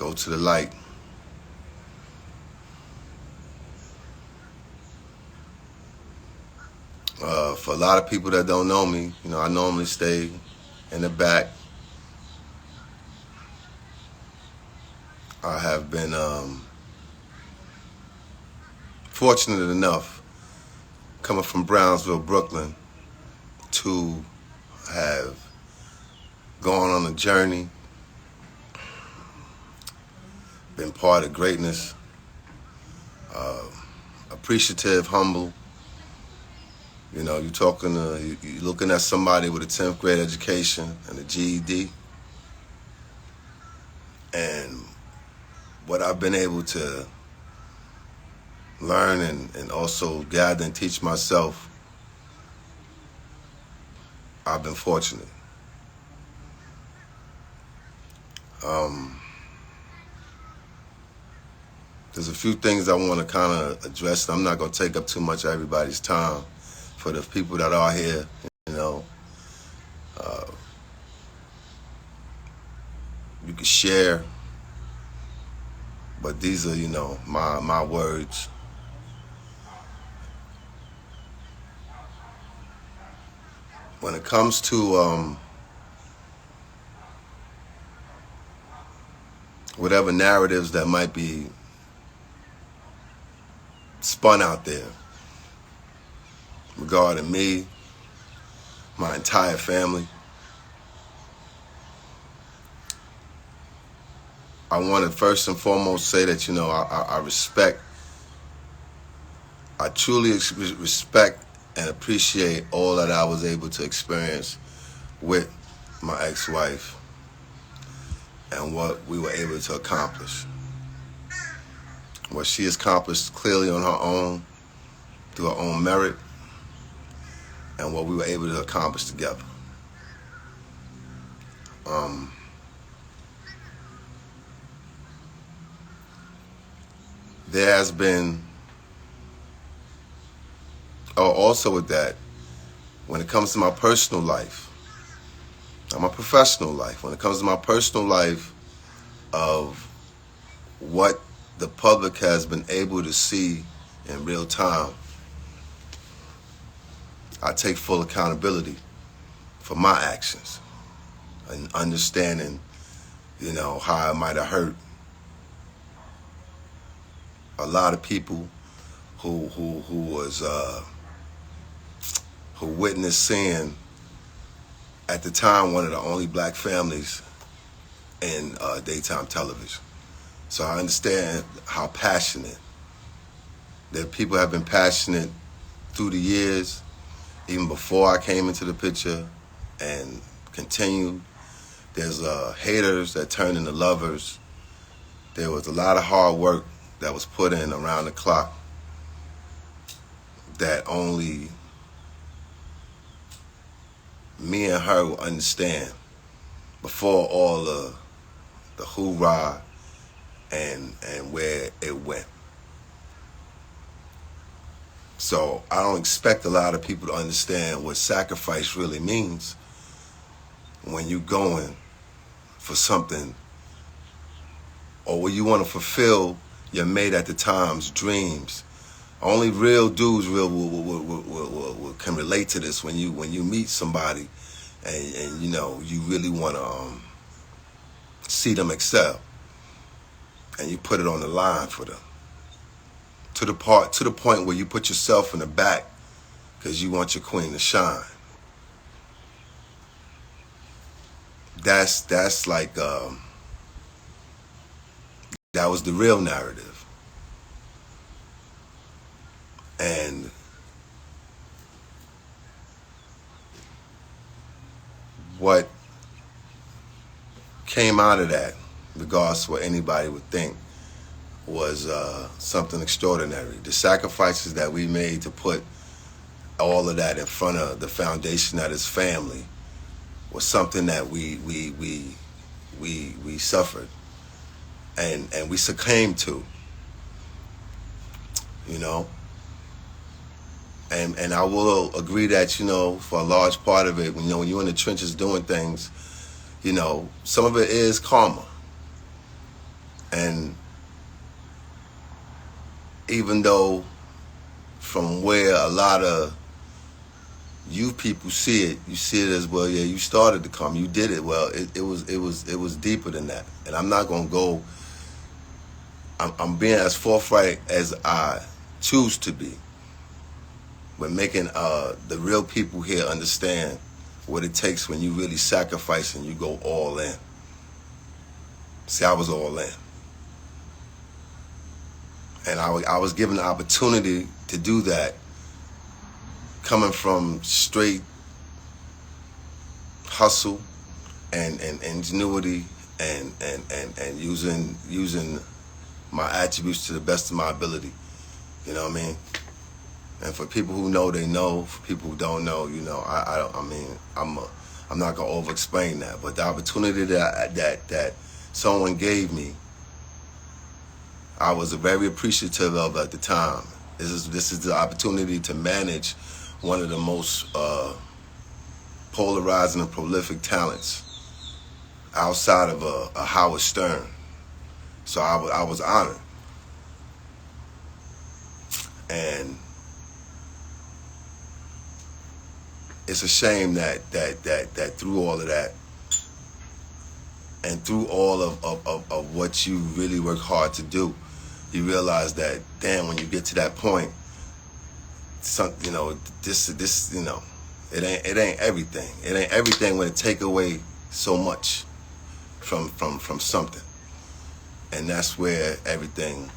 go to the light. For a lot of people that don't know me, you know, I normally stay in the back. I have been fortunate enough, coming from Brownsville, Brooklyn, to have gone on a journey, been part of greatness, appreciative, humble. You know, you're looking at somebody with a 10th grade education and a GED, and what I've been able to learn and also gather and teach myself, I've been fortunate. There's a few things I want to kind of address. I'm not going to take up too much of everybody's time. For the people that are here, you know, you can share, but these are, you know, my words. When it comes to whatever narratives that might be spun out there regarding me, my entire family, I want to first and foremost say that, you know, I truly respect and appreciate all that I was able to experience with my ex-wife and what we were able to accomplish. What she accomplished clearly on her own, through her own merit, and what we were able to accomplish together. There has been, also with that, when it comes to my personal life, not my professional life, when it comes to my personal life, of what the public has been able to see in real time, I take full accountability for my actions and understanding, you know, how I might have hurt a lot of people who witnessed seeing, at the time, one of the only black families in daytime television. So I understand how passionate that people have been passionate through the years, even before I came into the picture, and continued. There's haters that turn into lovers. There was a lot of hard work that was put in around the clock that only me and her will understand before all the hoorah and where it went. So I don't expect a lot of people to understand what sacrifice really means when you're going for something, or when you want to fulfill your mate at the time's dreams. Only real dudes can relate to this. When you meet somebody and you know you really want to see them excel, and you put it on the line for them, to the point where you put yourself in the back because you want your queen to shine. That's like that was the real narrative. And what came out of that, regardless of what anybody would think, was something extraordinary. The sacrifices that we made to put all of that in front of the foundation that is family was something that we suffered and we succumbed to, you know. And I will agree that, you know, for a large part of it, you know, when you're in the trenches doing things, you know, some of it is karma. And even though from where a lot of you people see it, you see it as, well, yeah, you started to come, you did it. Well, it was deeper than that. And I'm not gonna go, I'm being as forthright as I choose to be, but making the real people here understand what it takes when you really sacrifice and you go all in. See, I was all in. And I was given the opportunity to do that, coming from straight hustle and ingenuity and using my attributes to the best of my ability. You know what I mean? And for people who know, they know. For people who don't know, you know, I'm not gonna over-explain that. But the opportunity that someone gave me, I was very appreciative of at the time. This is the opportunity to manage one of the most polarizing and prolific talents outside of a Howard Stern. So I was honored. And it's a shame that through all of that and through all of what you really work hard to do, you realize that, damn, when you get to that point, you know, this, you know, it ain't everything. It ain't everything when it take away so much from something. And that's where everything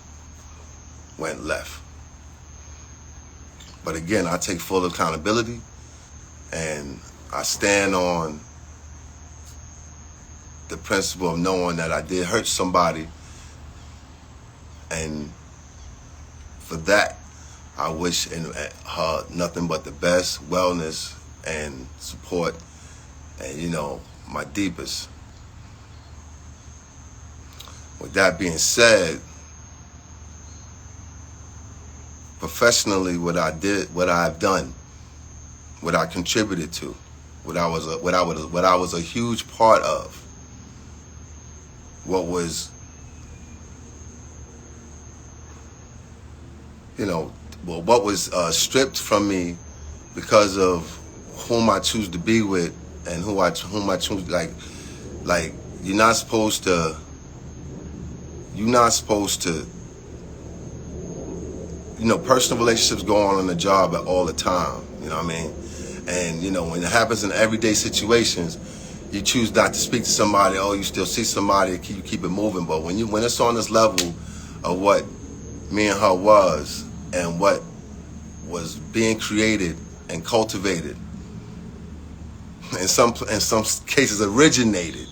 went left. But again, I take full accountability, and I stand on the principle of knowing that I did hurt somebody. And for that, I wish her nothing but the best, wellness and support, and, you know, my deepest. With that being said, professionally, what I've done, what I contributed to, what I was a huge part of, what was, you know, well, what was stripped from me because of whom I choose to be with and whom I choose. Like you're not supposed to. You know, personal relationships go on the job all the time. You know what I mean? And, you know, when it happens in everyday situations, you choose not to speak to somebody. Oh, you still see somebody, you keep it moving. But when it's on this level of what me and her was, and what was being created and cultivated, in some cases originated,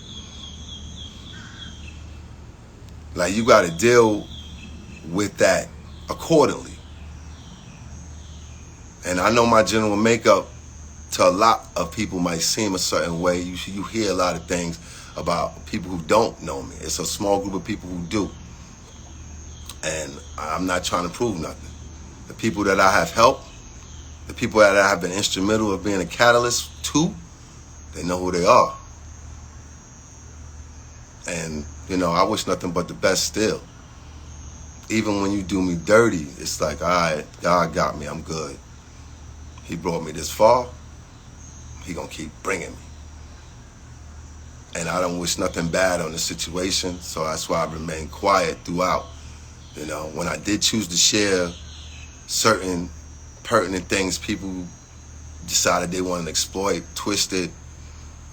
like, you got to deal with that accordingly. And I know my general makeup to a lot of people might seem a certain way. You hear a lot of things about people who don't know me. It's a small group of people who do. And I'm not trying to prove nothing. The people that I have helped, the people that I have been instrumental of being a catalyst to, they know who they are. And, you know, I wish nothing but the best still. Even when you do me dirty, it's like, all right, God got me, I'm good. He brought me this far, he gonna keep bringing me. And I don't wish nothing bad on the situation, so that's why I remained quiet throughout. You know, when I did choose to share certain pertinent things, people decided they wanted to exploit, twist it,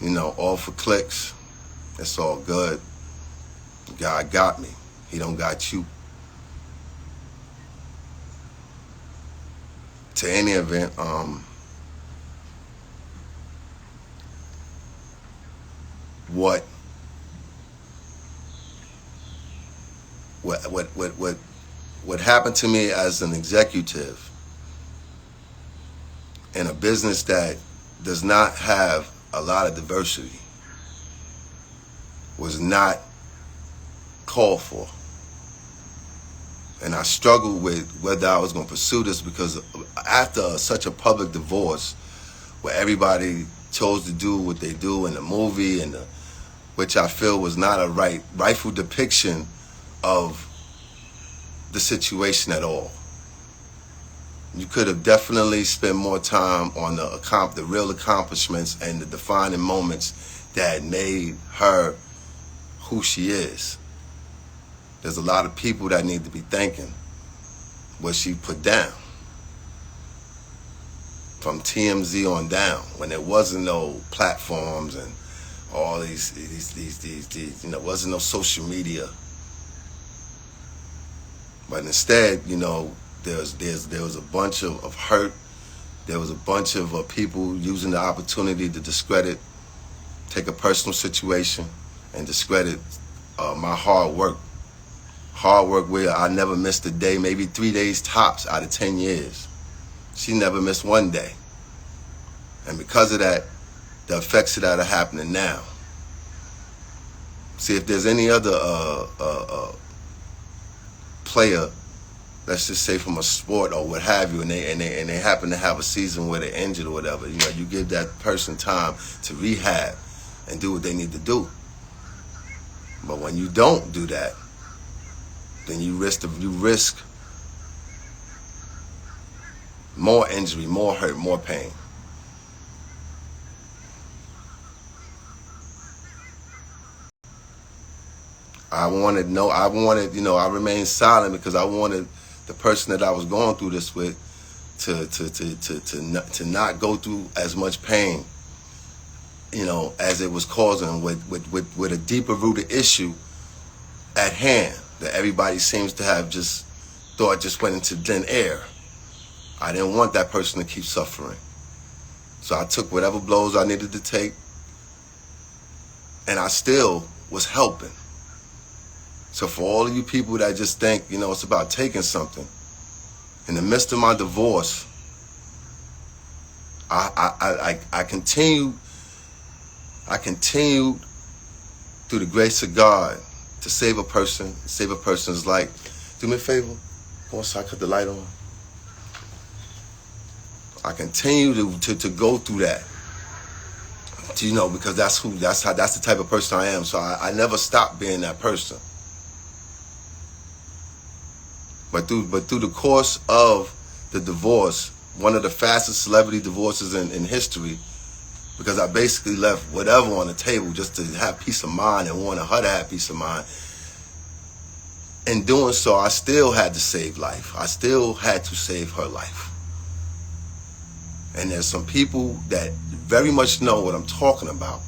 you know, all for clicks. It's all good. God got me. He don't got you. To any event, what happened to me as an executive in a business that does not have a lot of diversity was not called for. And I struggled with whether I was going to pursue this, because after such a public divorce where everybody chose to do what they do in the movie, and which I feel was not a rightful depiction of the situation at all. You could have definitely spent more time on the real accomplishments and the defining moments that made her who she is. There's a lot of people that need to be thanking what she put down. From TMZ on down, when there wasn't no platforms and all these wasn't no social media. But instead, there was a bunch of hurt. There was a bunch of people using the opportunity to discredit, take a personal situation and discredit my hard work. Hard work where I never missed a day, maybe 3 days tops out of 10 years. She never missed one day. And because of that, the effects of that are happening now. See, if there's any other player, let's just say from a sport or what have you, and they happen to have a season where they're injured or whatever, you give that person time to rehab and do what they need to do. But when you don't do that, then you risk more injury, more hurt, more pain. I remained silent because I wanted the person that I was going through this with to not go through as much pain, as it was causing with a deeper rooted issue at hand that everybody seems to have just thought just went into thin air. I didn't want that person to keep suffering. So I took whatever blows I needed to take, and I still was helping. So for all of you people that just think, it's about taking something, in the midst of my divorce, I continued through the grace of God to save a person's life. Do me a favor, go inside, cut the light on. I continue to go through that, because that's the type of person I am. So I never stopped being that person. But through the course of the divorce, one of the fastest celebrity divorces in history, because I basically left whatever on the table just to have peace of mind and wanted her to have peace of mind. In doing so, I still had to save life. I still had to save her life. And there's some people that very much know what I'm talking about,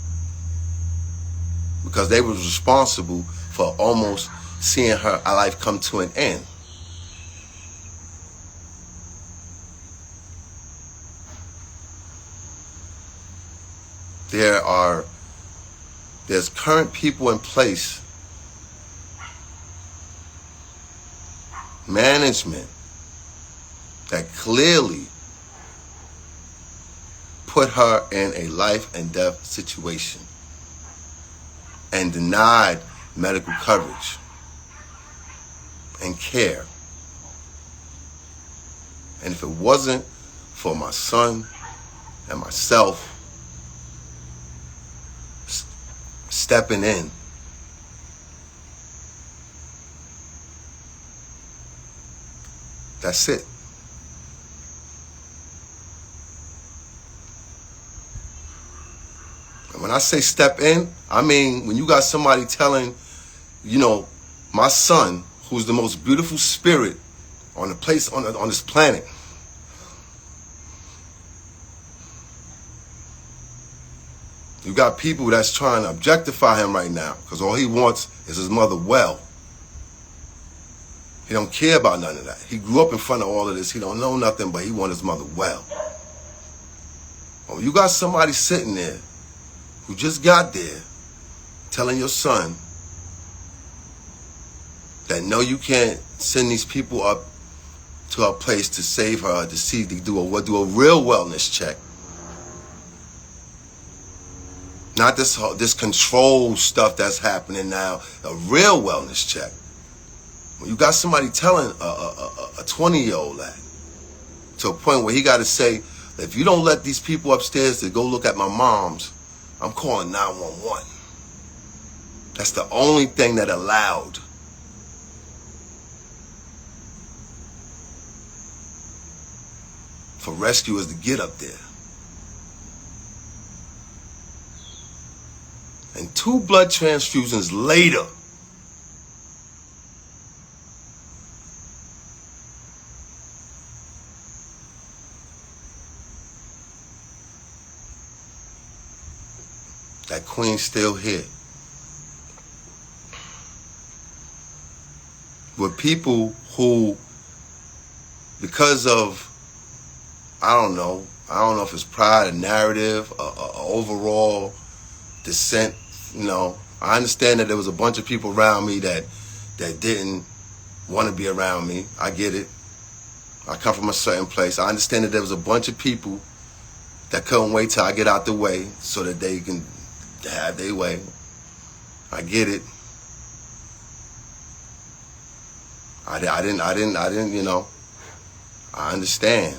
because they were responsible for almost seeing her life come to an end. There's current people in place, management, that clearly put her in a life and death situation and denied medical coverage and care. And if it wasn't for my son and myself stepping in, that's it. And when I say step in, I mean when you got somebody telling, my son, who's the most beautiful spirit on the place on this planet, you got people that's trying to objectify him right now because all he wants is his mother well. He don't care about none of that. He grew up in front of all of this. He don't know nothing, but he wants his mother well. Well, you got somebody sitting there who just got there telling your son that no, you can't send these people up to a place to save her, to do a real wellness check. Not this control stuff that's happening now, a real wellness check. When you got somebody telling a 20-year-old that, to a point where he got to say, if you don't let these people upstairs to go look at my mom's, I'm calling 911. That's the only thing that allowed for rescuers to get up there. And 2 blood transfusions later, that queen's still here. With people who, because of, I don't know if it's pride, a narrative, a overall dissent, I understand that there was a bunch of people around me that didn't want to be around me. I get it. I come from a certain place. I understand that there was a bunch of people that couldn't wait till I get out the way so that they can have their way. I get it. I didn't, I understand.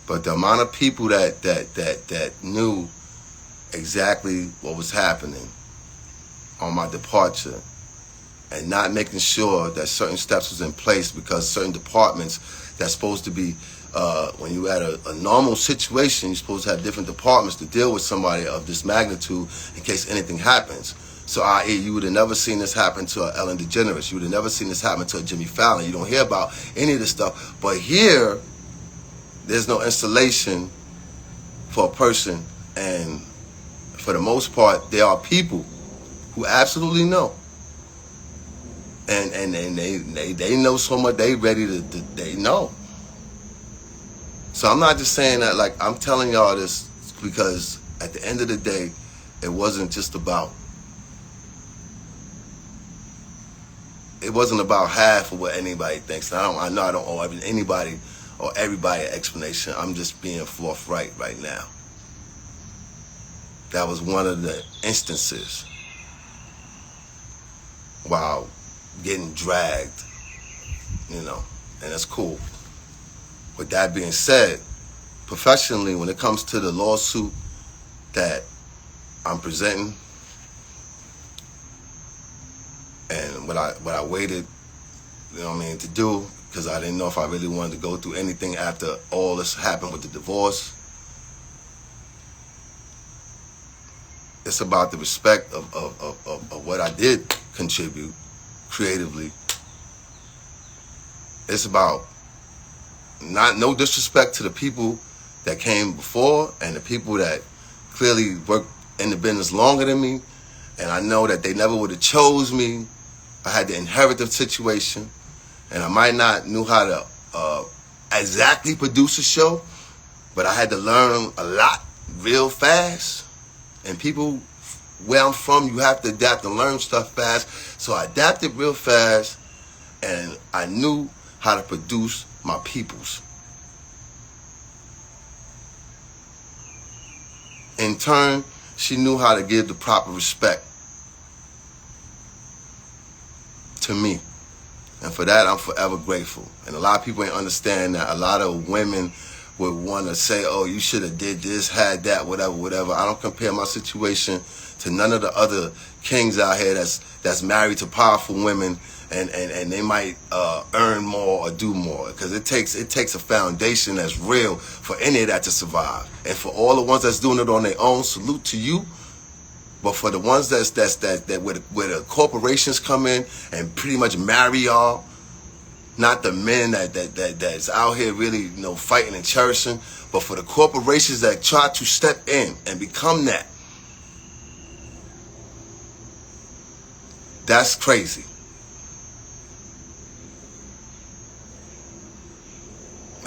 But the amount of people that knew exactly what was happening on my departure and not making sure that certain steps was in place, because certain departments that's supposed to be, when you had a normal situation, you're supposed to have different departments to deal with somebody of this magnitude in case anything happens. So i.e., you would have never seen this happen to a Ellen DeGeneres. You would have never seen this happen to a Jimmy Fallon. You don't hear about any of this stuff. But here, there's no installation for a person, and for the most part, there are people who absolutely know, and they know so much. They ready to they know. So I'm not just saying that, like, I'm telling y'all this because at the end of the day, it wasn't just about. It wasn't about half of what anybody thinks. I know I don't owe anybody or everybody an explanation. I'm just being forthright right now. That was one of the instances while getting dragged, and that's cool. With that being said, professionally, when it comes to the lawsuit that I'm presenting, and what I waited, to do, because I didn't know if I really wanted to go through anything after all this happened with the divorce. It's about the respect of what I did contribute creatively. It's about no disrespect to the people that came before and the people that clearly worked in the business longer than me, and I know that they never would have chose me. I had to inherit the situation, and I might not knew how to exactly produce a show, but I had to learn a lot real fast. And people, where I'm from, you have to adapt and learn stuff fast. So I adapted real fast, and I knew how to produce my peoples. In turn, she knew how to give the proper respect to me. And for that, I'm forever grateful. And a lot of people ain't understand that. A lot of women would want to say, oh, you should have did this, had that, whatever. I don't compare my situation to none of the other kings out here that's married to powerful women, and they might earn more or do more. Because it takes a foundation that's real for any of that to survive. And for all the ones that's doing it on their own, salute to you. But for the ones that where the corporations come in and pretty much marry y'all, not the men that's out here really fighting and cherishing, but for the corporations that try to step in and become that, that's crazy.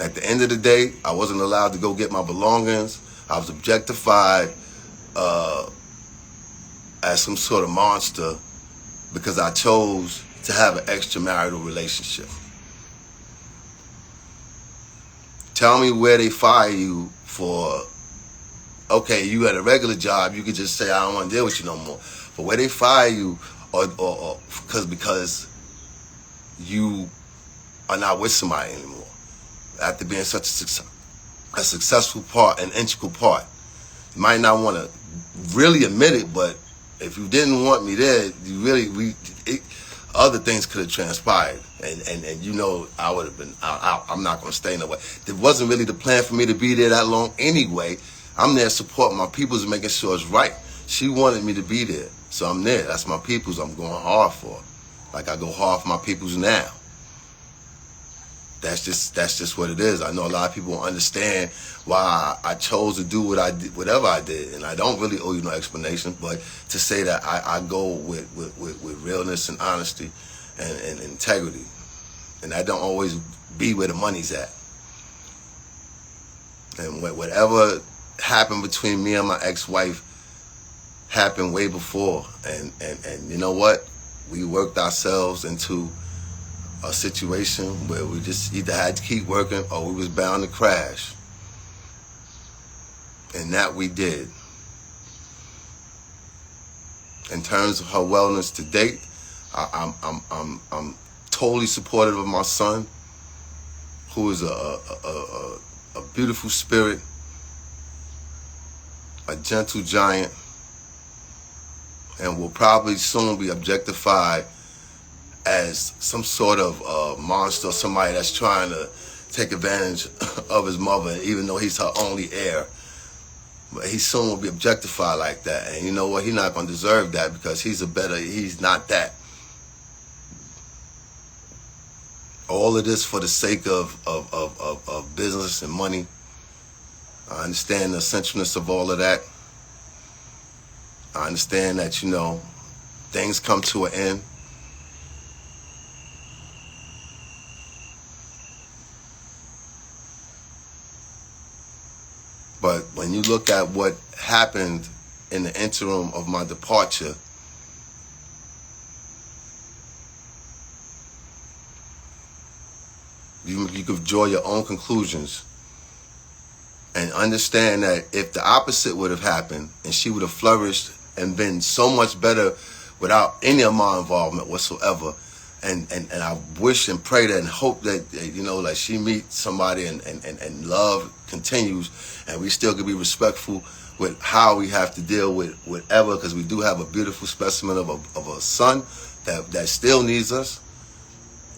At the end of the day, I wasn't allowed to go get my belongings. I was objectified as some sort of monster because I chose to have an extramarital relationship. Tell me where they fire you for. Okay, you had a regular job, you could just say, I don't want to deal with you no more. But where they fire you, or because you are not with somebody anymore, after being such a successful part, an integral part. You might not want to really admit it, but if you didn't want me there, other things could have transpired, and you know, I would have been. I'm not gonna stay no way. It wasn't really the plan for me to be there that long anyway. I'm there supporting my peoples and making sure it's right. She wanted me to be there, so I'm there. That's my peoples. I'm going hard for. Like I go hard for my peoples now. That's just what it is. I know a lot of people don't understand why I chose to do what I did, whatever I did, and I don't really owe you no explanation. But to say that I go with realness and honesty and integrity, and that don't always be where the money's at. And whatever happened between me and my ex-wife happened way before, and you know what? We worked ourselves into a situation where we just either had to keep working or we was bound to crash. And that we did. In terms of her wellness to date, I'm totally supportive of my son, who is a beautiful spirit, a gentle giant, and will probably soon be objectified as some sort of monster, somebody that's trying to take advantage of his mother, even though he's her only heir. But he soon will be objectified like that. And you know what? He's not going to deserve that because he's not that. All of this for the sake of business and money. I understand the essentialness of all of that. I understand that, you know, things come to an end. But when you look at what happened in the interim of my departure, you could draw your own conclusions and understand that if the opposite would have happened and she would have flourished and been so much better without any of my involvement whatsoever, and I wish and pray that and hope that, you know, like she meets somebody and love continues and we still can be respectful with how we have to deal with whatever, because we do have a beautiful specimen of a son that still needs us.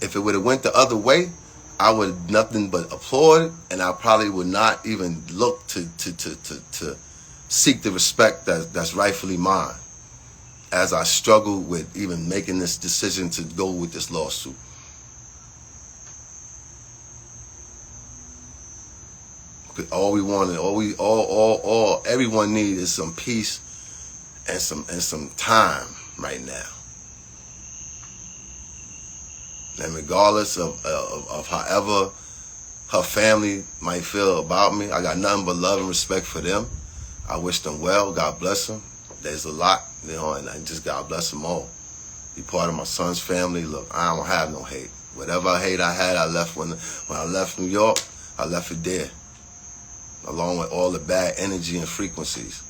If it would have went the other way, I would nothing but applaud, and I probably would not even look to seek the respect that's rightfully mine, as I struggle with even making this decision to go with this lawsuit. All we wanted, everyone needs is some peace and some time right now. And regardless of however her family might feel about me, I got nothing but love and respect for them. I wish them well. God bless them. There's a lot, you know, and I just God bless them all. Be part of my son's family. Look, I don't have no hate. Whatever hate I had, I left when I left New York. I left it there, along with all the bad energy and frequencies.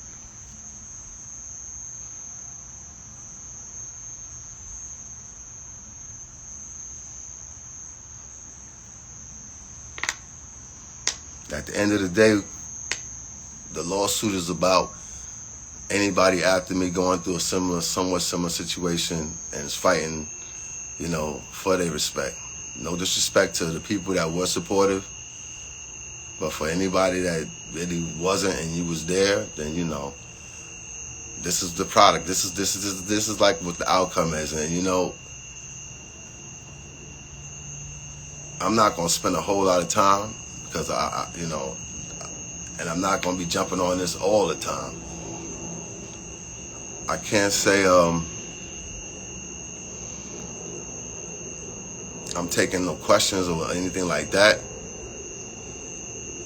At the end of the day, the lawsuit is about anybody after me going through a somewhat similar situation and is fighting, you know, for their respect. No disrespect to the people that were supportive, but for anybody that really wasn't and you was there, then, you know, this is the product. This is like what the outcome is. And, you know, I'm not going to spend a whole lot of time because I you know, and I'm not going to be jumping on this all the time. I can't say I'm taking no questions or anything like that.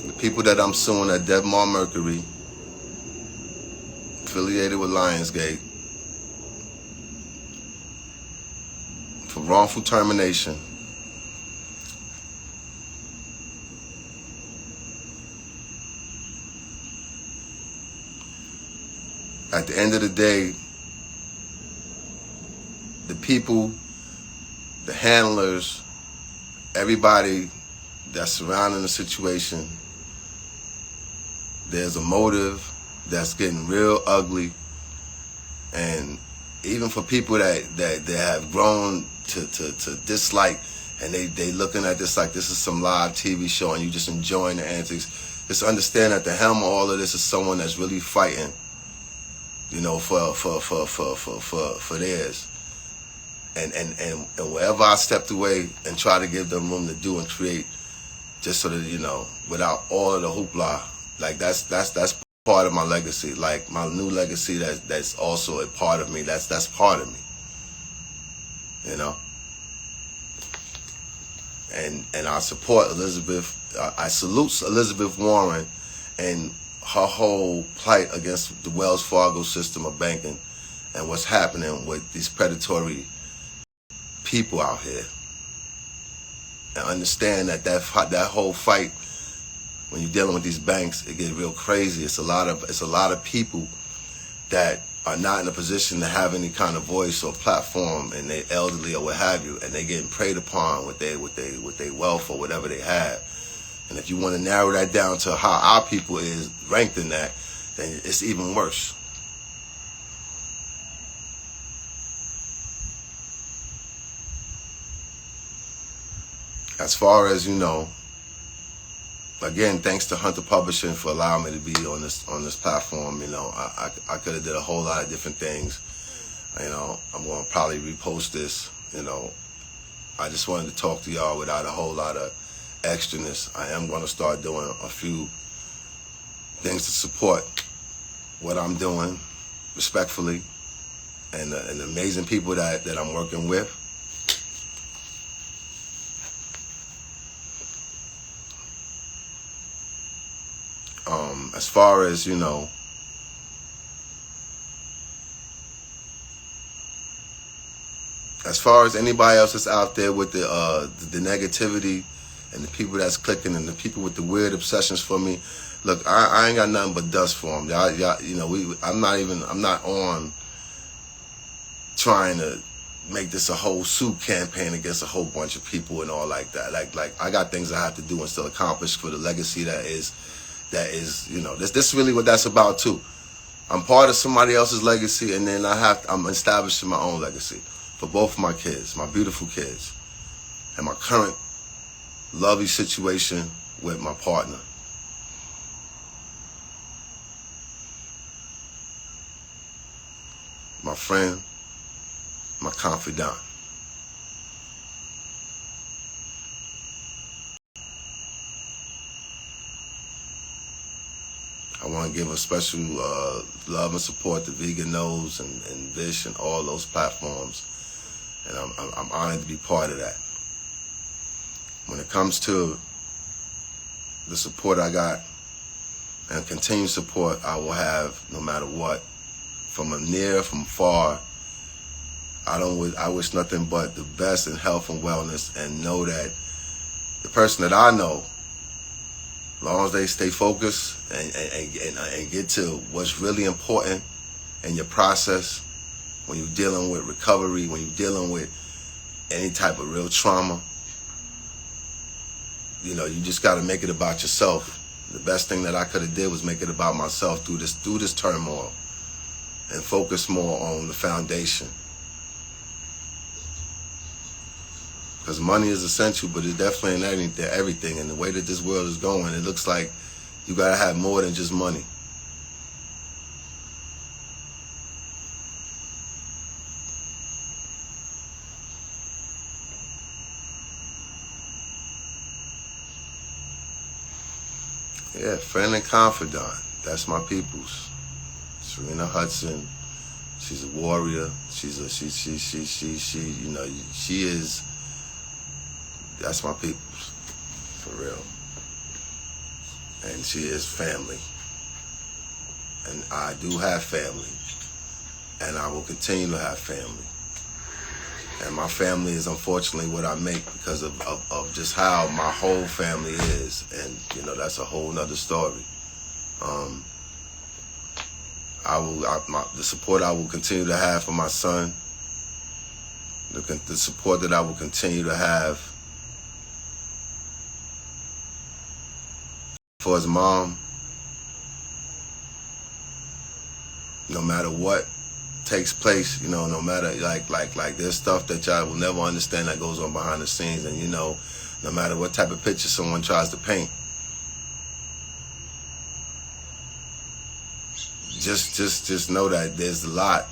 The people that I'm suing are Debmar Mercury, affiliated with Lionsgate, for wrongful termination. At the end of the day, the people, the handlers, everybody that's surrounding the situation, there's a motive that's getting real ugly. And even for people that have grown to dislike, and they looking at this like this is some live TV show and you just enjoying the antics. Just understand at the helm of all of this is someone that's really fighting, you know, for theirs. And wherever I stepped away and try to give them room to do and create, just so that, you know, without all of the hoopla, like that's part of my legacy. Like my new legacy that's also a part of me. That's part of me. You know? And I support Elizabeth. I salute Elizabeth Warren and her whole plight against the Wells Fargo system of banking and what's happening with these predatory people out here. And understand that whole fight, when you're dealing with these banks, it gets real crazy. It's a lot of people that are not in a position to have any kind of voice or platform, and they elderly or what have you, and they getting preyed upon with their wealth or whatever they have. And if you want to narrow that down to how our people is ranked in that, then it's even worse. As far as, you know, again, thanks to Hunter Publishing for allowing me to be on this platform. You know, I could have did a whole lot of different things. You know, I'm going to probably repost this. You know, I just wanted to talk to y'all without a whole lot of extraness. I am going to start doing a few things to support what I'm doing, respectfully, and the amazing people that I'm working with. As far as, you know, as far as anybody else that's out there with the negativity and the people that's clicking and the people with the weird obsessions for me, look, I ain't got nothing but dust for them. Y'all, you know, I'm not on trying to make this a whole suit campaign against a whole bunch of people and all like that. Like I got things I have to do and still accomplish for the legacy that is, you know, this is really what that's about too. I'm part of somebody else's legacy, and then I'm establishing my own legacy for both of my kids, my beautiful kids, and my current lovely situation with my partner. My friend, my confidant. I want to give a special love and support to Vegan Nose and Vish and all those platforms, and I'm honored to be part of that. When it comes to the support I got and continued support I will have no matter what, from near, from far, I wish nothing but the best in health and wellness, and know that the person that I know, as long as they stay focused and get to what's really important in your process, when you're dealing with recovery, when you're dealing with any type of real trauma, you know, you just got to make it about yourself. The best thing that I could have did was make it about myself through this turmoil, and focus more on the foundation. Because money is essential, but it definitely ain't everything. And the way that this world is going, it looks like you gotta have more than just money. Yeah, friend and confidant. That's my peoples. Serena Hudson. She's a warrior. She, you know, she is. That's my peoples, for real. And she is family. And I do have family. And I will continue to have family. And my family is unfortunately what I make because of just how my whole family is. And, you know, that's a whole nother story. The support I will continue to have for my son, the support that I will continue to have for his mom, no matter what takes place, you know, no matter like there's stuff that y'all will never understand that goes on behind the scenes, and you know, no matter what type of picture someone tries to paint, just know that there's a lot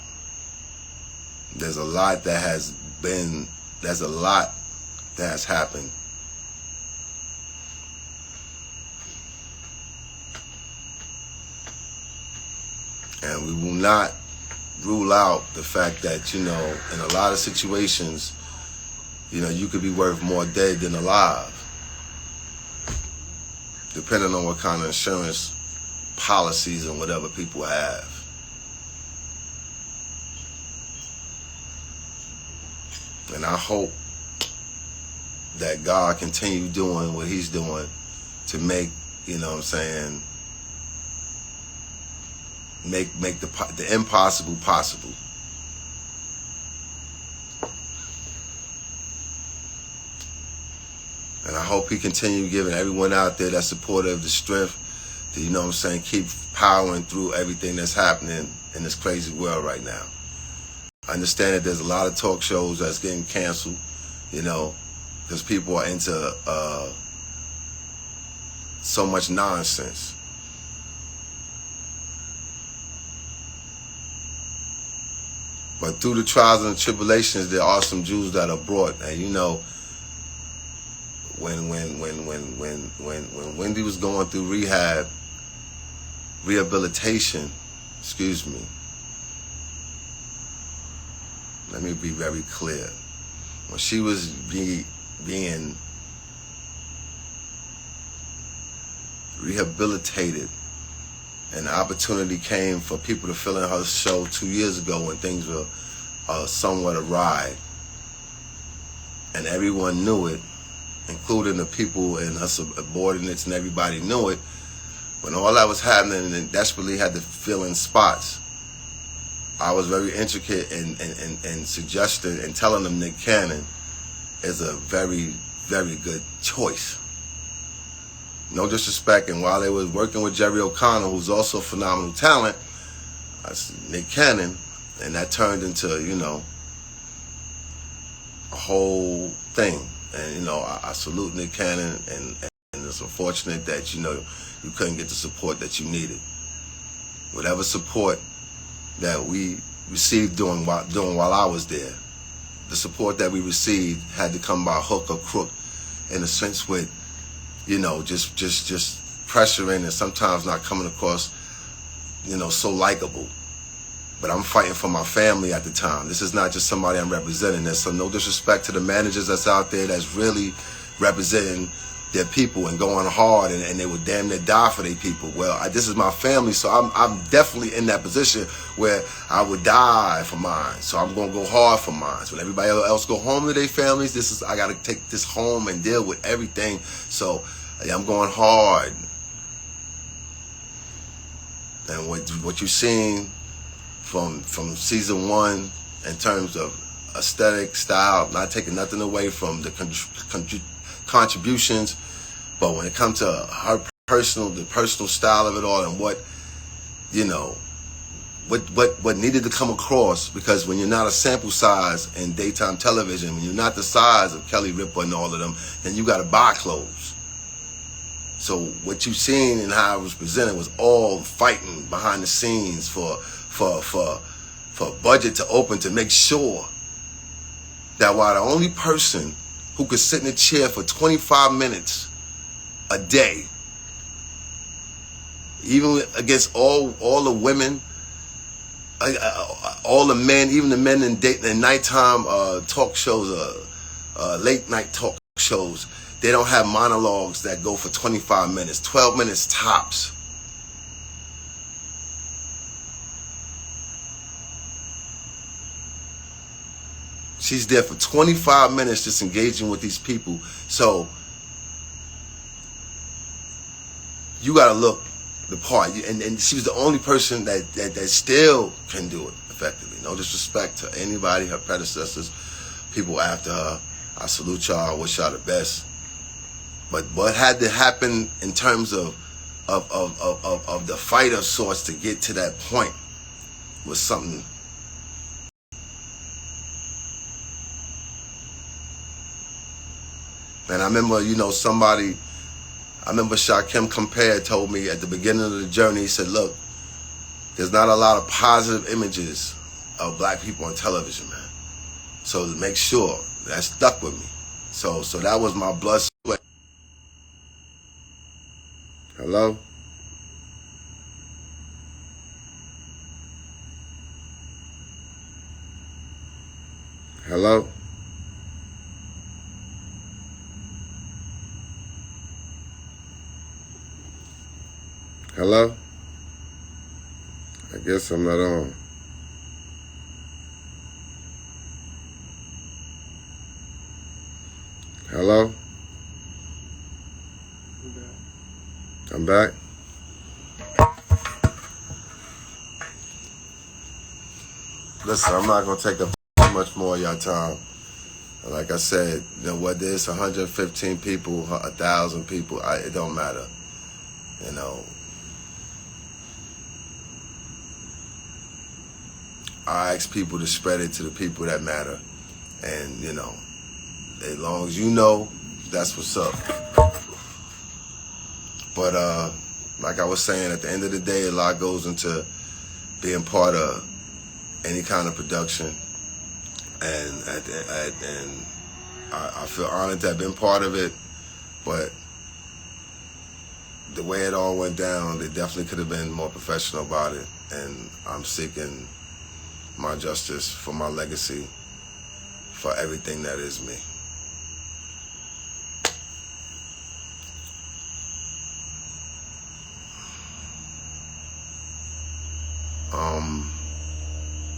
that has been, there's a lot that has happened. And we will not rule out the fact that, you know, in a lot of situations, you know, you could be worth more dead than alive, depending on what kind of insurance policies and whatever people have. And I hope that God continue doing what he's doing to make, you know what I'm saying, make the impossible possible. And I hope he continue giving everyone out there that supportive the strength to, you know what I'm saying, keep powering through everything that's happening in this crazy world right now. I understand that there's a lot of talk shows that's getting canceled, you know, because people are into so much nonsense. But through the trials and the tribulations, there are some Jews that are brought. And you know, when Wendy was going through rehabilitation, excuse me, let me be very clear. When she was being rehabilitated, and the opportunity came for people to fill in her show 2 years ago when things were somewhat awry, and everyone knew it, including the people and her subordinates, and everybody knew it. When all that was happening and desperately had to fill in spots, I was very intricate in suggesting and telling them Nick Cannon is a very, very good choice. No disrespect, and while they was working with Jerry O'Connor, who's also a phenomenal talent, I said Nick Cannon, and that turned into, you know, a whole thing. And you know, I salute Nick Cannon, and it's unfortunate that, you know, you couldn't get the support that you needed. Whatever support that we received doing while I was there, the support that we received had to come by hook or crook, in a sense with, you know, just pressuring and sometimes not coming across, you know, so likable. But I'm fighting for my family at the time. This is not just somebody I'm representing. There's some no disrespect to the managers that's out there that's really representing their people and going hard, and they would damn near die for their people. Well, this is my family, so I'm definitely in that position where I would die for mine. So I'm gonna go hard for mine. So when everybody else go home to their families, I gotta take this home and deal with everything. So I'm going hard. And what you're seeing from season 1 in terms of aesthetic, style, not taking nothing away from the contributions, but when it comes to her the personal style of it all, and what, you know, what needed to come across, because when you're not a sample size in daytime television, when you're not the size of Kelly Ripa and all of them, then you got to buy clothes. So what you've seen and how it was presented was all fighting behind the scenes for budget to open, to make sure that while the only person who could sit in a chair for 25 minutes a day, even against all the women, all the men, even the men in nighttime talk shows, late night talk shows, they don't have monologues that go for 25 minutes, 12 minutes tops. She's there for 25 minutes just engaging with these people. So you got to look the part. And she was the only person that still can do it effectively. No disrespect to anybody, her predecessors, people after her. I salute y'all. I wish y'all the best. But what had to happen in terms of the fight of sorts to get to that point was something And I remember, you know, I remember Shakim Compare told me at the beginning of the journey, he said, look, there's not a lot of positive images of black people on television, man. So to make sure, that stuck with me. So that was my blood sweat. Hello? Hello? Hello? I guess I'm not on. Hello? I'm back. Listen, I'm not going to take up too much more of your time. Like I said, you know, whether it's 115 people, 1,000 people, it don't matter. You know, I ask people to spread it to the people that matter. And, you know, as long as you know, that's what's up. But like I was saying, at the end of the day, a lot goes into being part of any kind of production. And I feel honored to have been part of it. But the way it all went down, they definitely could have been more professional about it. And I'm seeking my justice for my legacy, for everything that is me.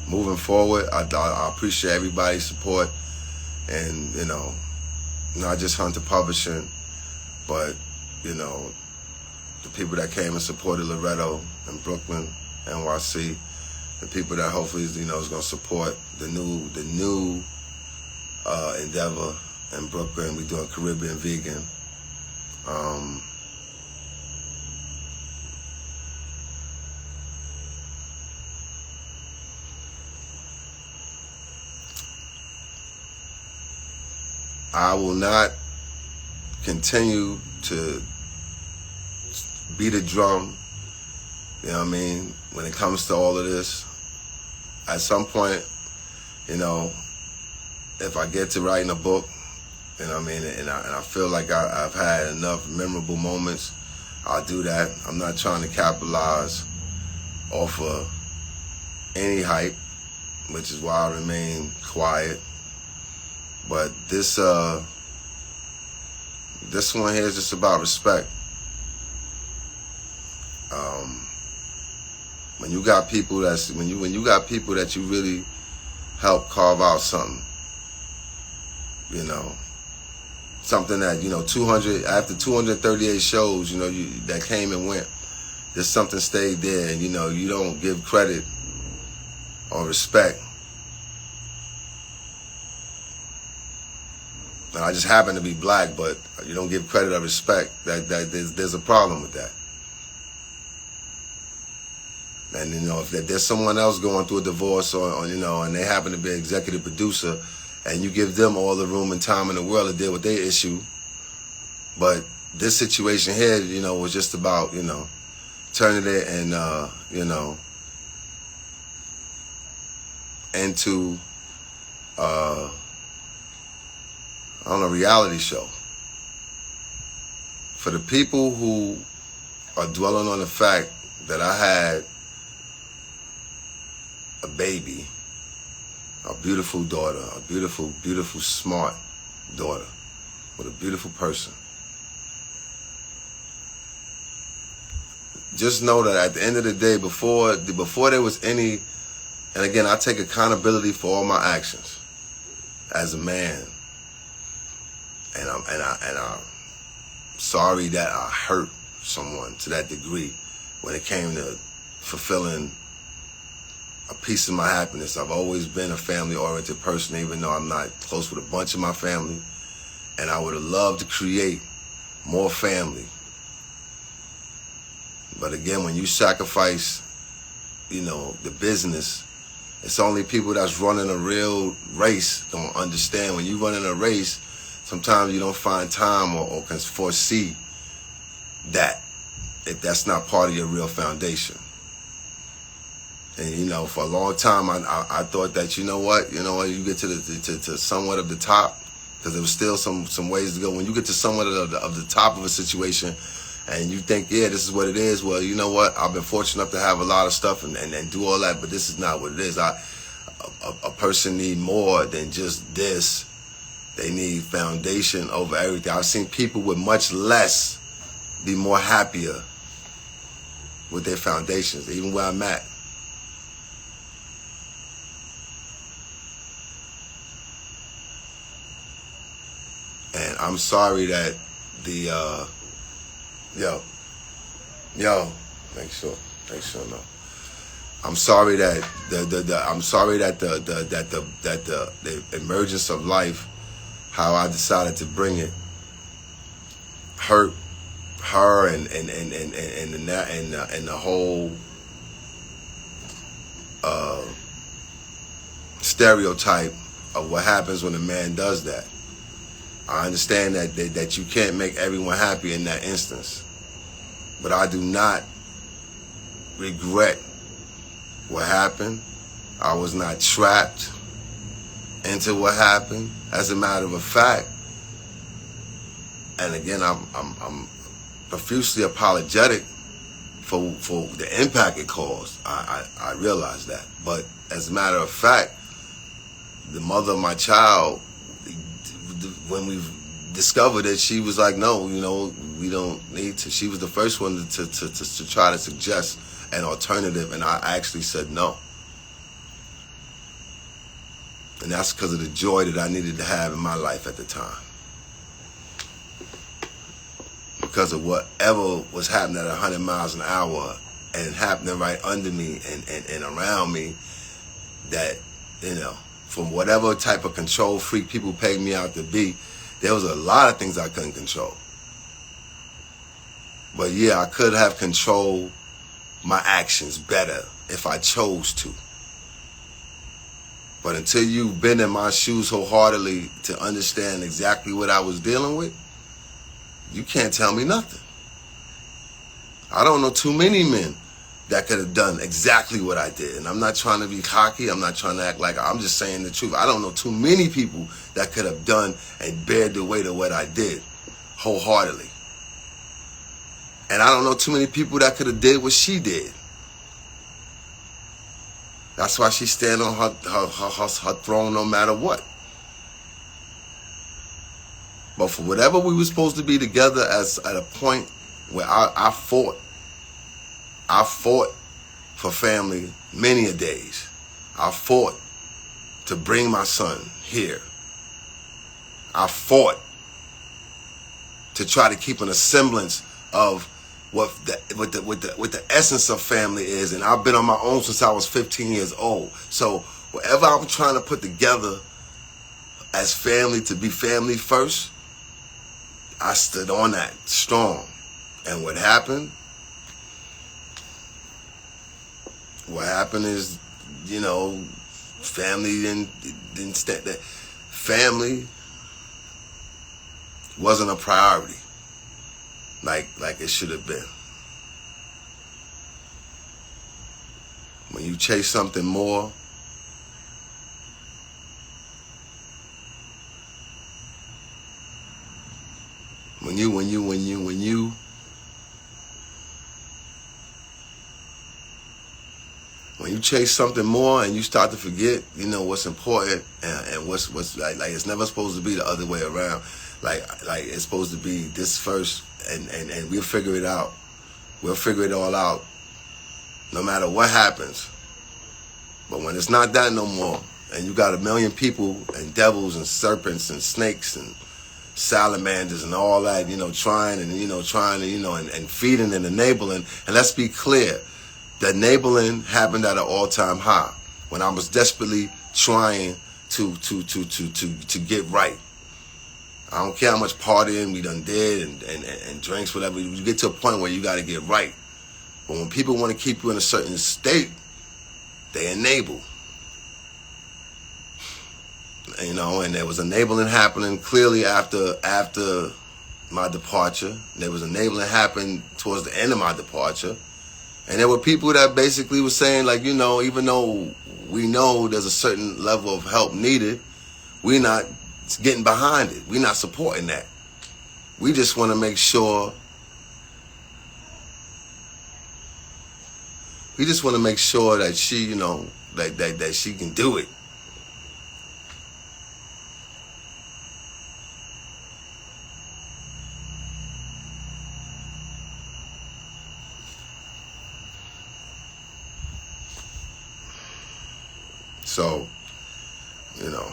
Moving forward, I appreciate everybody's support, and you know, not just Hunter Publishing, but you know, the people that came and supported Loretto and Brooklyn, NYC, the people that hopefully, you know, is going to support the new endeavor in Brooklyn. We're doing Caribbean Vegan. I will not continue to beat a drum, you know what I mean, when it comes to all of this. At some point, you know, if I get to writing a book, you know what I mean, and I feel like I've had enough memorable moments, I'll do that. I'm not trying to capitalize off of any hype, which is why I remain quiet. But this one here is just about respect. When you got people when you got people that you really help carve out something, you know, something that, you know, after 238 shows, you know, that came and went, just something stayed there, and you know, you don't give credit or respect. And I just happen to be black, but you don't give credit or respect. That there's a problem with that. And you know, if there's someone else going through a divorce, or you know, and they happen to be an executive producer, and you give them all the room and time in the world to deal with their issue, but this situation here, you know, was just about, you know, turning it and you know, into on a reality show. For the people who are dwelling on the fact that I had a baby, a beautiful daughter, a beautiful, beautiful, smart daughter with a beautiful person, just know that at the end of the day, before there was any, and again, I take accountability for all my actions as a man. And I'm sorry that I hurt someone to that degree when it came to fulfilling a piece of my happiness. I've always been a family-oriented person, even though I'm not close with a bunch of my family. And I would have loved to create more family. But again, when you sacrifice, you know, the business, it's only people that's running a real race don't understand. When you run in a race, Sometimes you don't find time or can foresee that if that's not part of your real foundation. And you know, for a long time, I thought that you get to to somewhat of the top, because there was still some ways to go. When you get to somewhat of the top of a situation, and you think, yeah, this is what it is. Well, you know what? I've been fortunate enough to have a lot of stuff and do all that, but this is not what it is. A person need more than just this. They need foundation over everything. I've seen people with much less be more happier with their foundations, even where I'm at. And I'm sorry that make sure no. I'm sorry that the emergence of life, how I decided to bring it, hurt her and the whole stereotype of what happens when a man does that. I understand that you can't make everyone happy in that instance, but I do not regret what happened. I was not trapped into what happened. As a matter of fact, and again, I'm profusely apologetic for the impact it caused. I realize that, but as a matter of fact, the mother of my child, when we discovered it, she was like, no, we don't need to. She was the first one to try to suggest an alternative, and I actually said no. And that's because of the joy that I needed to have in my life at the time. Because of whatever was happening at 100 miles an hour and happening right under me and around me, that, from whatever type of control freak people paid me out to be, there was a lot of things I couldn't control. But yeah, I could have controlled my actions better if I chose to. But until you've been in my shoes wholeheartedly to understand exactly what I was dealing with, you can't tell me nothing. I don't know too many men that could have done exactly what I did. And I'm not trying to be cocky. I'm not trying to act like I'm just saying the truth. I don't know too many people that could have done and bared the weight of what I did wholeheartedly. And I don't know too many people that could have did what she did. That's why she stand on her throne no matter what. But for whatever we were supposed to be together at a point where I fought for family many a days. I fought to bring my son here. I fought to try to keep a semblance of what the essence of family is, and I've been on my own since I was 15 years old. So whatever I'm trying to put together as family, to be family first, I stood on that strong. And what happened? What happened is, family didn't stand that. Family wasn't a priority like it should have been. When you chase something more, when you chase something more and you start to forget, what's important and what's like it's never supposed to be the other way around. Like it's supposed to be this first, and we'll figure it out. We'll figure it all out, no matter what happens. But when it's not that no more, and you got a million people and devils and serpents and snakes and salamanders and all that, trying and feeding and enabling. And let's be clear, the enabling happened at an all-time high when I was desperately trying to get right. I don't care how much partying we done did and drinks, whatever. You get to a point where you got to get right. But when people want to keep you in a certain state, they enable. you know, and there was enabling happening clearly after my departure. There was enabling happening towards the end of my departure. And there were people that basically were saying, like, you know, even though we know there's a certain level of help needed, we're not getting behind it. We're not supporting that. We just want to make sure. We just want to make sure that she, you know, that she can do it. So, you know,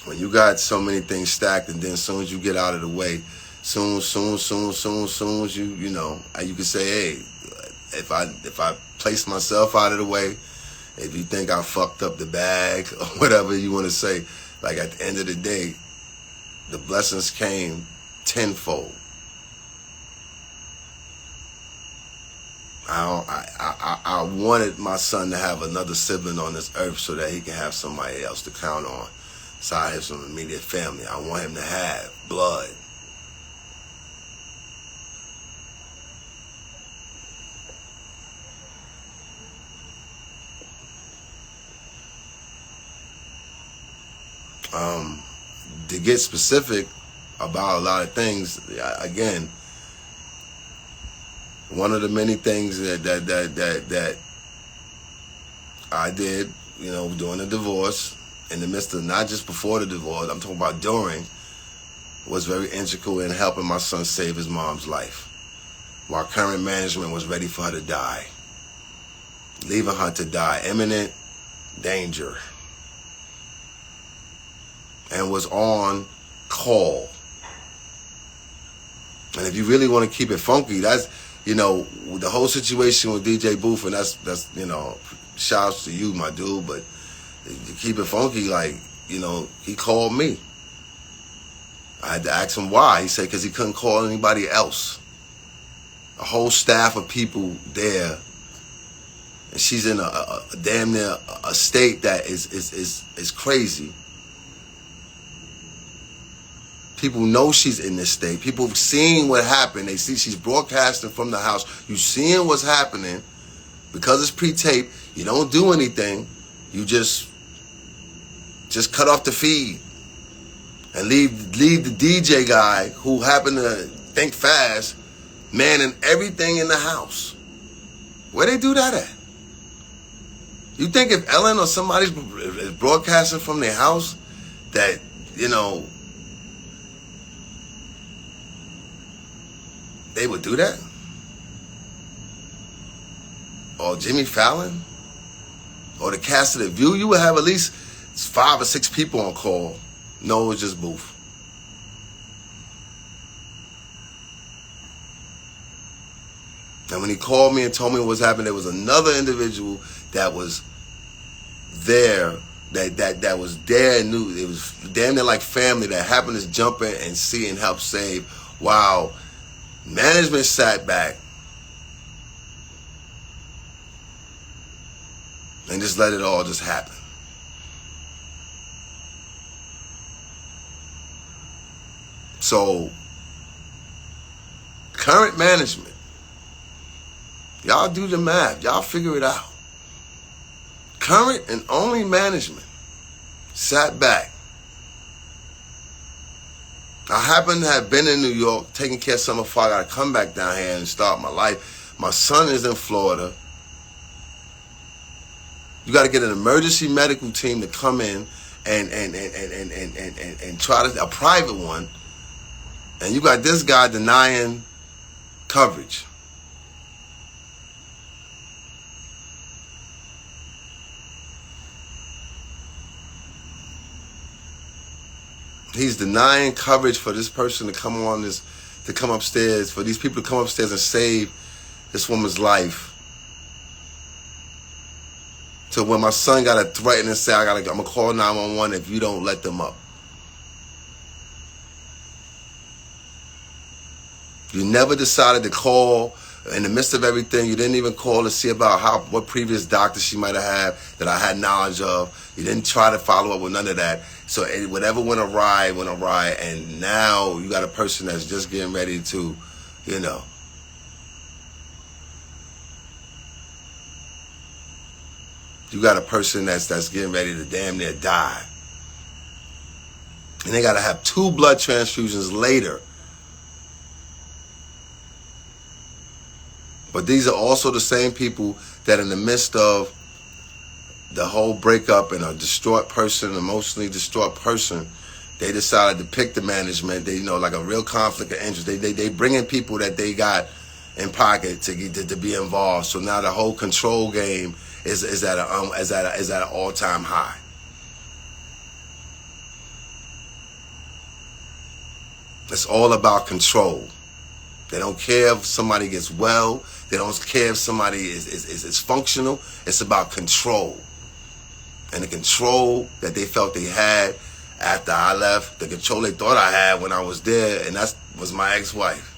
when you got so many things stacked, and then as soon as you get out of the way, soon as you know, you can say, hey, if I place myself out of the way, if you think I fucked up the bag or whatever you want to say, like at the end of the day, the blessings came tenfold. I wanted my son to have another sibling on this earth so that he can have somebody else to count on besides his immediate family. I want him to have blood. To get specific about a lot of things, again, one of the many things that I did, you know, during the divorce, in the midst of, not just before the divorce, I'm talking about during, was very integral in helping my son save his mom's life, while current management was ready for her to die, leaving her to die, imminent danger, and was on call. And if you really want to keep it funky, that's, you know, the whole situation with DJ Booth, and that's you know, shouts to you, my dude, but to keep it funky, like, you know, he called me. I had to ask him why. He said because he couldn't call anybody else. A whole staff of people there, and she's in a damn near a state that is crazy. People know she's in this state. People have seen what happened. They see she's broadcasting from the house. You seeing what's happening. Because it's pre-taped, you don't do anything. You just cut off the feed and leave the DJ guy who happened to think fast, manning everything in the house. Where they do that at? You think if Ellen or somebody's broadcasting from their house that, you know, they would do that? Or Jimmy Fallon? Or the cast of The View? You would have at least 5 or 6 people on call. No, it was just Booth. And when he called me and told me what was happening, there was another individual that was there, that was there and knew. It was damn near like family that happened to jump in and see and help save. Wow. Management sat back and just let it all just happen. So, current management, y'all do the math. Y'all figure it out. Current and only management sat back. I happen to have been in New York taking care of something before I got to come back down here and start my life. My son is in Florida. You got to get an emergency medical team to come in and try to, a private one. And you got this guy denying coverage. He's denying coverage for this person to come on this, to come upstairs, for these people to come upstairs and save this woman's life. So when my son got to threaten and say, I'm gonna call 911 if you don't let them up. You never decided to call In the midst of everything, you didn't even call to see about what previous doctors she might have had that I had knowledge of. You didn't try to follow up with none of that. So whatever went awry, and now you got a person that's just getting ready to, you know. You got a person that's getting ready to damn near die. And they got to have 2 blood transfusions later. But these are also the same people that in the midst of the whole breakup and a distraught person, emotionally distraught person, they decided to pick the management. They, you know, like a real conflict of interest. They bring in people that they got in pocket to be involved. So now the whole control game is at an all-time high. It's all about control. They don't care if somebody gets well. They don't care if somebody is functional. It's about control. And the control that they felt they had after I left, the control they thought I had when I was there, and that was my ex-wife.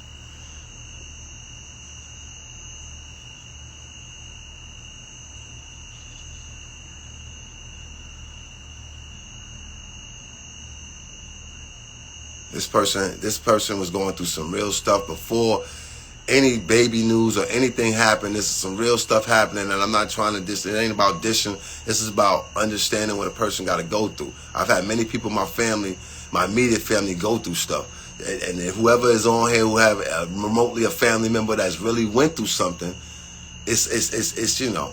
This person was going through some real stuff before any baby news or anything happened. This is some real stuff happening, and I'm not trying to diss. It ain't about dishing. This is about understanding what a person got to go through. I've had many people in my family, my immediate family, go through stuff, and whoever is on here who have remotely a family member that's really went through something, it's you know,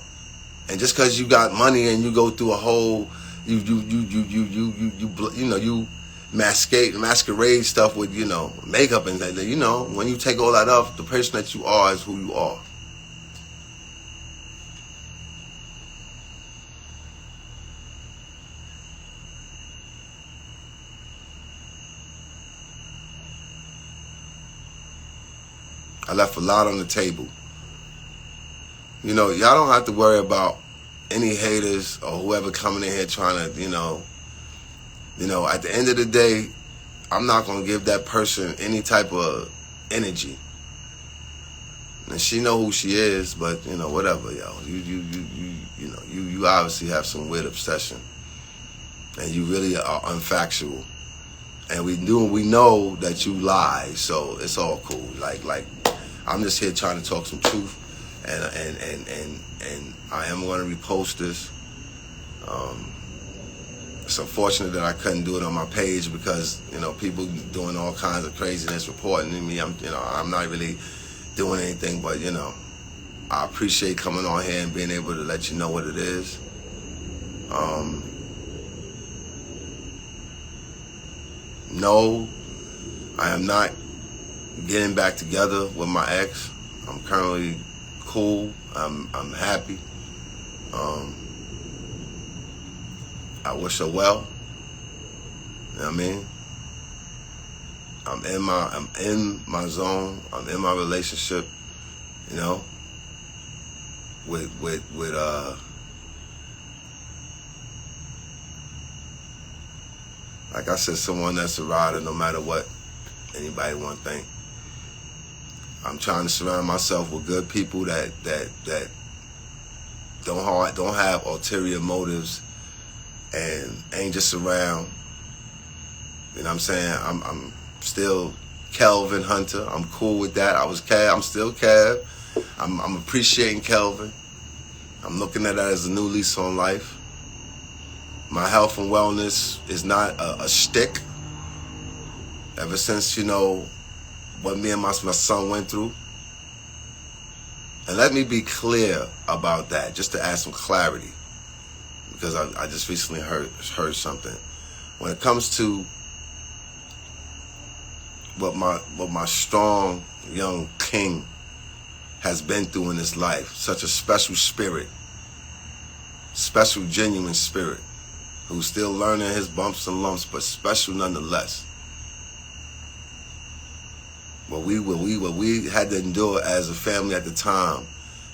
and just because you got money and you go through a whole you masquerade stuff with, you know, makeup and that, you know, when you take all that off, the person that you are is who you are. I left a lot on the table. You know, y'all don't have to worry about any haters or whoever coming in here trying to, you know, at the end of the day, I'm not going to give that person any type of energy. And she know who she is, but, you know, whatever, yo. You obviously have some weird obsession. And you really are unfactual. And we know that you lie, so it's all cool. Like I'm just here trying to talk some truth. And I am going to repost this. It's unfortunate that I couldn't do it on my page because, you know, people doing all kinds of craziness, reporting to me. I'm not really doing anything, but, you know, I appreciate coming on here and being able to let you know what it is. No, I am not getting back together with my ex. I'm currently cool. I'm happy. I wish her well. You know what I mean? I'm in my zone. I'm in my relationship. You know, with like I said, someone that's a rider no matter what anybody want to think. I'm trying to surround myself with good people that don't have ulterior motives and ain't just around. You know what I'm saying? I'm still Kelvin Hunter. I'm cool with that. I was Cav. I'm still Cav. I'm appreciating Kelvin. I'm looking at that as a new lease on life. My health and wellness is not a shtick. Ever since, you know, what me and my son went through. And let me be clear about that, just to add some clarity, because I just recently heard something. When it comes to what my strong young king has been through in his life, such a special spirit, special genuine spirit, who's still learning his bumps and lumps, but special nonetheless. What we had to endure as a family at the time,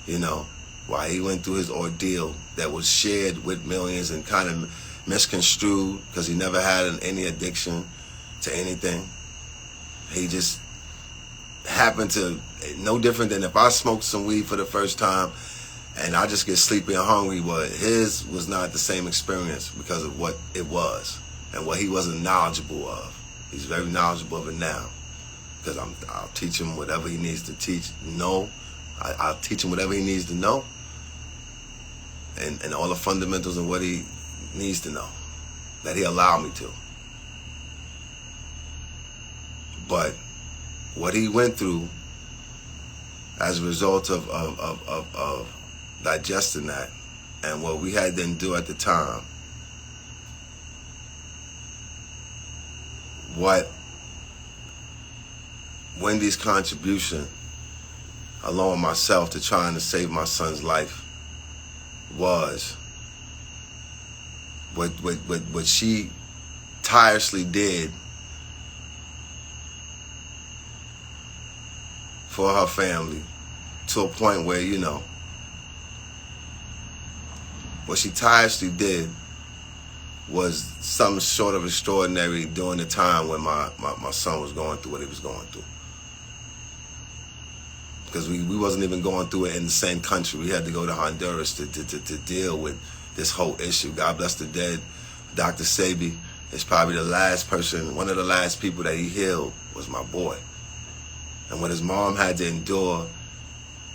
you know, while he went through his ordeal that was shared with millions and kind of misconstrued because he never had any addiction to anything. He just happened to, no different than if I smoked some weed for the first time and I just get sleepy and hungry. But his was not the same experience because of what it was and what he wasn't knowledgeable of. He's very knowledgeable of it now because I'll teach him whatever he needs to teach. I'll teach him whatever he needs to know and all the fundamentals of what he needs to know that he allowed me to. But what he went through as a result of digesting that and what we had to do at the time, what Wendy's contribution along with myself to trying to save my son's life was, what she tirelessly did for her family, to a point where, you know, what she tirelessly did was something short of extraordinary during the time when my son was going through what he was going through. Because we wasn't even going through it in the same country. We had to go to Honduras to deal with this whole issue. God bless the dead. Dr. Sabi is probably the last person, one of the last people that he healed was my boy. And what his mom had to endure,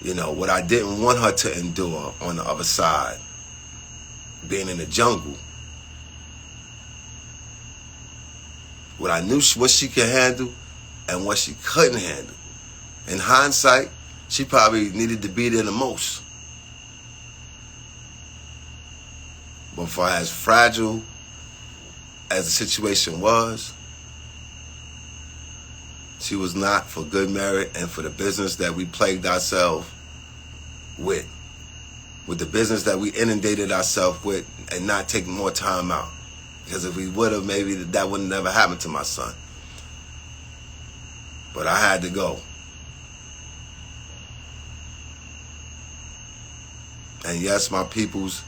you know, what I didn't want her to endure on the other side, being in the jungle. What I knew what she could handle and what she couldn't handle. In hindsight, she probably needed to be there the most. But for as fragile as the situation was, she was not for good merit and for the business that we plagued ourselves with the business that we inundated ourselves with and not taking more time out. Because if we would have, maybe that would have never happened to my son. But I had to go. And yes, my peoples,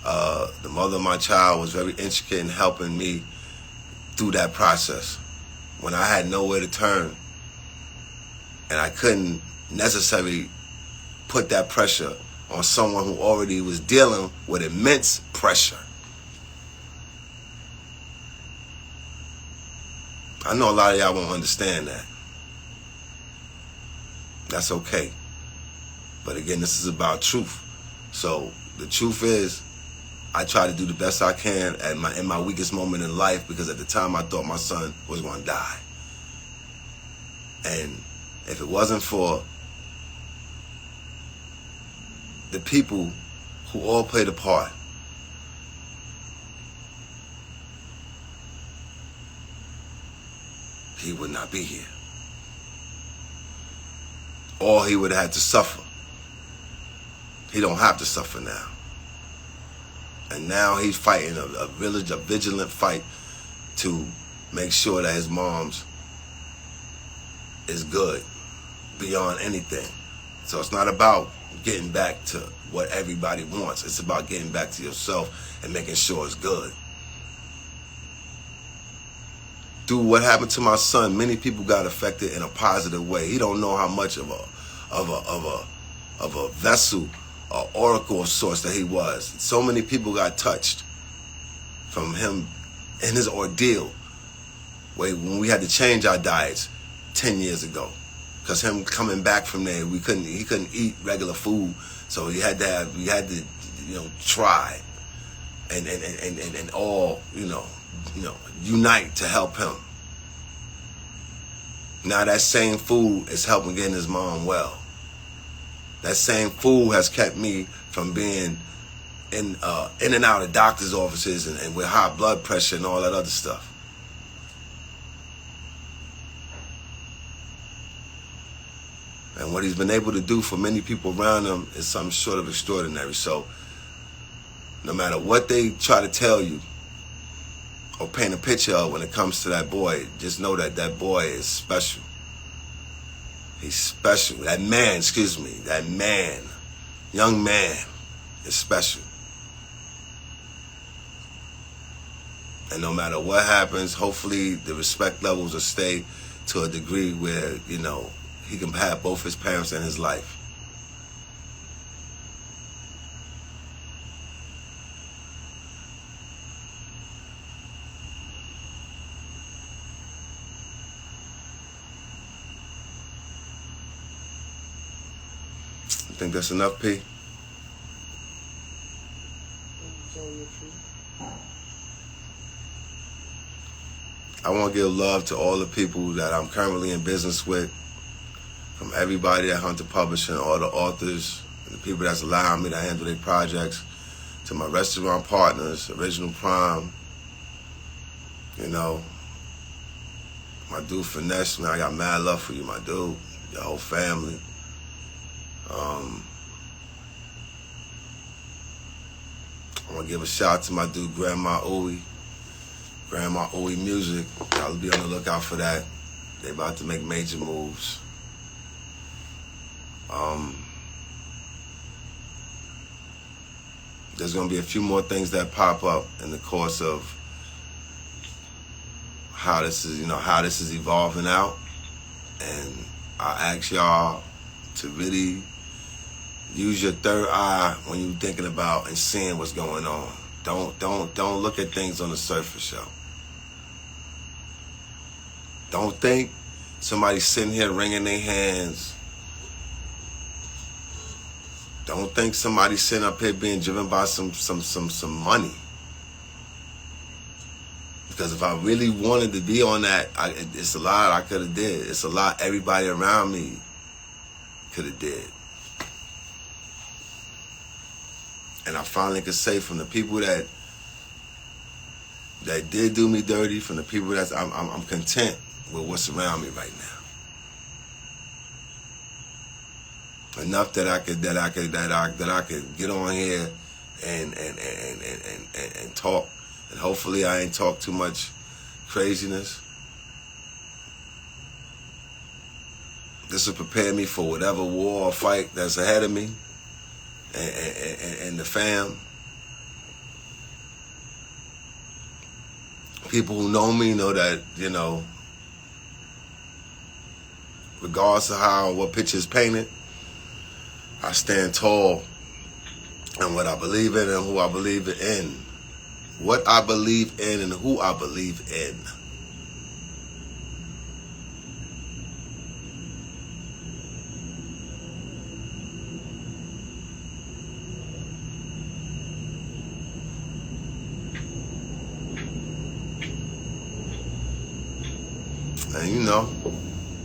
the mother of my child was very intricate in helping me through that process. When I had nowhere to turn and I couldn't necessarily put that pressure on someone who already was dealing with immense pressure. I know a lot of y'all won't understand that. That's okay. But again, this is about truth. So the truth is, I try to do the best I can in my weakest moment in life, because at the time I thought my son was going to die. And if it wasn't for the people who all played a part, he would not be here. Or he would have had to suffer. He don't have to suffer now. And now he's fighting a vigilant fight to make sure that his mom's is good beyond anything. So it's not about getting back to what everybody wants. It's about getting back to yourself and making sure it's good. Through what happened to my son, many people got affected in a positive way. He don't know how much of a vessel, an oracle of sorts that he was. So many people got touched from him in his ordeal, when we had to change our diets 10 years ago. Because him coming back from there, he couldn't eat regular food, so we had to try and all unite to help him. Now that same food is helping getting his mom well. That same food has kept me from being in and out of doctor's offices and with high blood pressure and all that other stuff. And what he's been able to do for many people around him is something short of extraordinary. So no matter what they try to tell you or paint a picture of when it comes to that boy, just know that that boy is special. He's special. That man, young man is special. And no matter what happens, hopefully the respect levels will stay to a degree where, he can have both his parents in his life. You think that's enough, P? I want to give love to all the people that I'm currently in business with, from everybody at Hunter Publishing, all the authors, and the people that's allowing me to handle their projects, to my restaurant partners, Original Prime, you know, my dude Finesse, man, I got mad love for you, my dude, your whole family. I want to give a shout out to my dude Grandma Ooey Music. I'll be on the lookout for that. They about to make major moves. There's gonna be a few more things that pop up in the course of how this is evolving out, and I ask y'all to really use your third eye when you're thinking about and seeing what's going on. Don't look at things on the surface, yo. Don't think somebody's sitting here wringing their hands. Don't think somebody's sitting up here being driven by some money. Because if I really wanted to be on that, it's a lot I could have did. It's a lot everybody around me could have did. And I finally could say, from the people that did do me dirty, from the people that I'm content with what's around me right now. Enough that I could get on here and talk, and hopefully I ain't talk too much craziness. This will prepare me for whatever war or fight that's ahead of me and the fam. People who know me know that, you know, regardless of what picture is painted, I stand tall in what I believe in and who I believe in. What I believe in and who I believe in. And you know,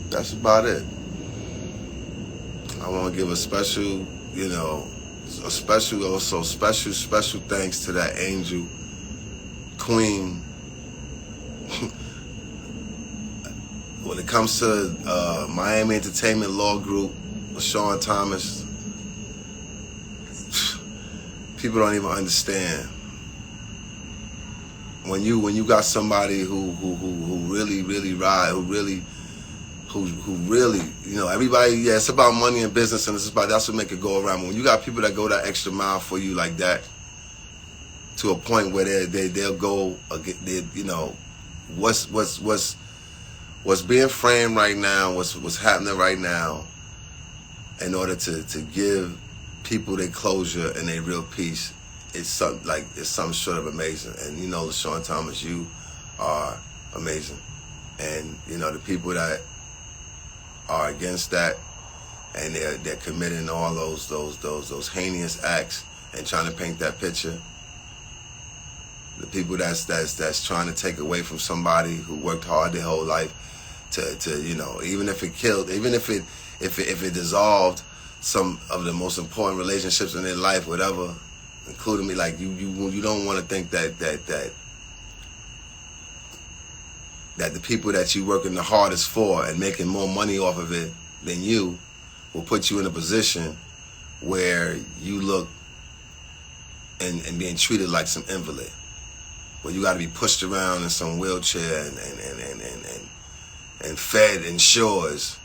that's about it. I want to give a special, special thanks to that angel, queen. When it comes to Miami Entertainment Law Group, LaShawn Thomas, people don't even understand. When you got somebody who really ride, who really, you know, everybody, yeah, it's about money and business, and that's what make it go around. But when you got people that go that extra mile for you like that, to a point where they'll go, you know, what's being framed right now, what's happening right now, in order to give people their closure and their real peace, it's something short of amazing. And you know, LaShawn Thomas, you are amazing. And you know, the people that are against that, and they're committing all those heinous acts and trying to paint that picture. The people that's trying to take away from somebody who worked hard their whole life to you know, even if it killed, even if it dissolved some of the most important relationships in their life, whatever, including me, like you don't want to think that the people that you working the hardest for and making more money off of it than you will put you in a position where you look and being treated like some invalid, where you got to be pushed around in some wheelchair and fed in shores,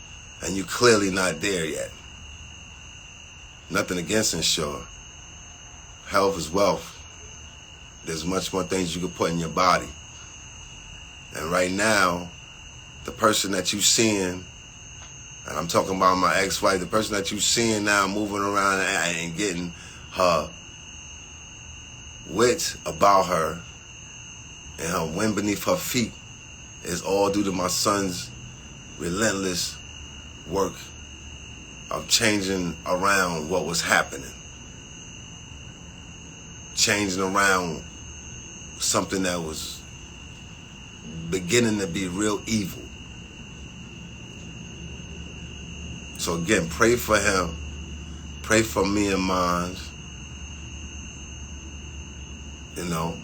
and you clearly not there yet. Nothing against Insure. Health is wealth. There's much more things you can put in your body. And right now, the person that you seeing And I'm talking about my ex-wife, the person that you seeing now moving around and getting her wits about her and her wind beneath her feet is all due to my son's relentless work of changing around what was happening. Changing around something that was beginning to be real evil. So again, pray for him. Pray for me and mine. You know.